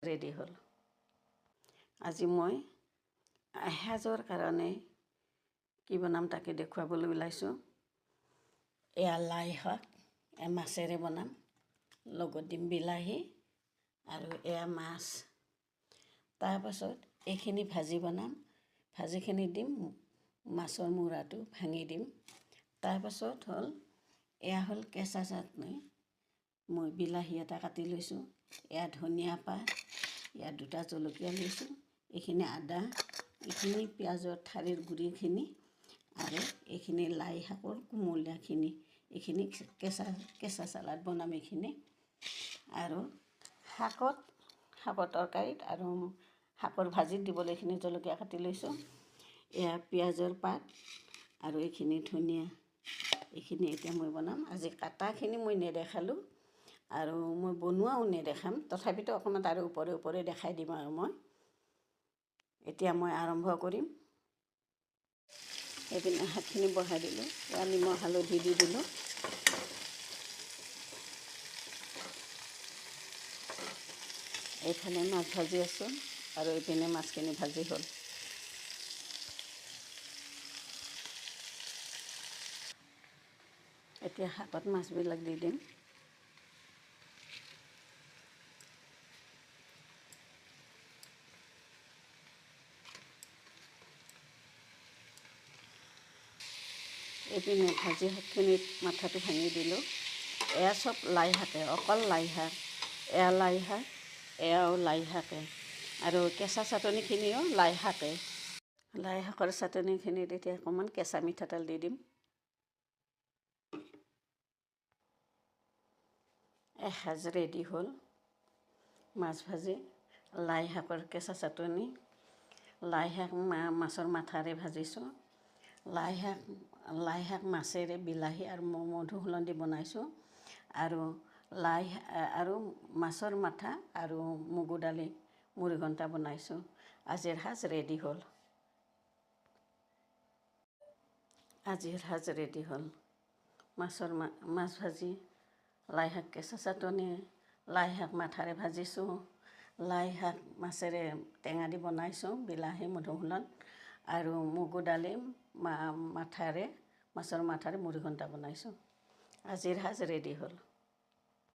Ready হ'ল। আজি মই এসাঁজৰ কাৰণে কি বনাম তাকে দেখুৱাবলৈ ওলাইছোঁ। এয়া লাই শাক, মাছেৰে বনাম, লগত দিম বিলাহী আৰু এয়া মাছ। তাৰপাছত এইখিনি ভাজি বনাম, ভাজিখিনি দিম, মাছৰ মূৰাটো ভাঙি দিম। তাৰপাছত এয়া হ'ল কেঁচা চাটনি। মই বিলাহী এটা কাটি লৈছোঁ, এয়া ধনিয়া পাত, ইয়াত 2টা জলকীয়া লৈছোঁ, এইখিনি আদা, এইখিনি পিঁয়াজৰ ঠাৰিৰ গুড়িখিনি আৰু এইখিনি লাই শাকৰ কোমলীয়াখিনি, এইখিনি কেঁচা চালাড বনাম এইখিনি। আৰু শাকৰ তৰকাৰীত আৰু শাকৰ ভাজিত দিবলৈ এইখিনি জলকীয়া কাটি লৈছোঁ। এয়া পিঁয়াজৰ পাত আৰু এইখিনি ধনিয়া, এইখিনি এতিয়া মই বনাম। আজি কাটাখিনি মই নেদেখালোঁ আৰু মই বনোৱাও নেদেখাম, তথাপিতো অকণমান তাৰে ওপৰে দেখাই দিম আৰু মই। এতিয়া মই আৰম্ভ কৰিম। এইপিনে শাকখিনি বহাই দিলোঁ, এয়া নিমখ হালধি দি দিলোঁ। এইফালে মাছ ভাজি আছোঁ আৰু এইপিনে মাছখিনি ভাজি হ'ল। এতিয়া শাকত মাছবিলাক দি দিম। এইপিনে ভাজি শাকখিনিত মাথাটো ভাঙি দিলোঁ। এয়া চব লাই শাকে, অকল লাই শাক। এয়া লাই শাক, এয়াও লাই শাকে আৰু কেঁচা চাটনিখিনিও লাই শাকে। লাই শাকৰ চাটনিখিনিত এতিয়া অকণমান কেঁচা মিঠাতেল দি দিম। এসাঁজ ৰেডি হ'ল। মাছ ভাজি, লাই শাকৰ কেঁচা চাটনি, লাই শাক মাছৰ মাথাৰে ভাজিছোঁ, লাই শাক মাছেৰে বিলাহী আৰু মধুসোলন দি বনাইছোঁ, আৰু আৰু মাছৰ মাথা আৰু মগু দালি মুৰিঘণ্টা বনাইছোঁ। আজিৰ সাঁজ ৰেডি হ'ল। মাছ ভাজি, লাই শাক কেঁচা চাটনি, লাই শাক মাথাৰে ভাজিছোঁ, লাই শাক মাছেৰে টেঙা দি বনাইছোঁ, বিলাহী মধুসোলন আৰু মগু দালি মাছৰ মাথাৰে মুৰিঘণ্টা বনাইছোঁ। আজিৰ সাঁজ ৰেডি হ'ল।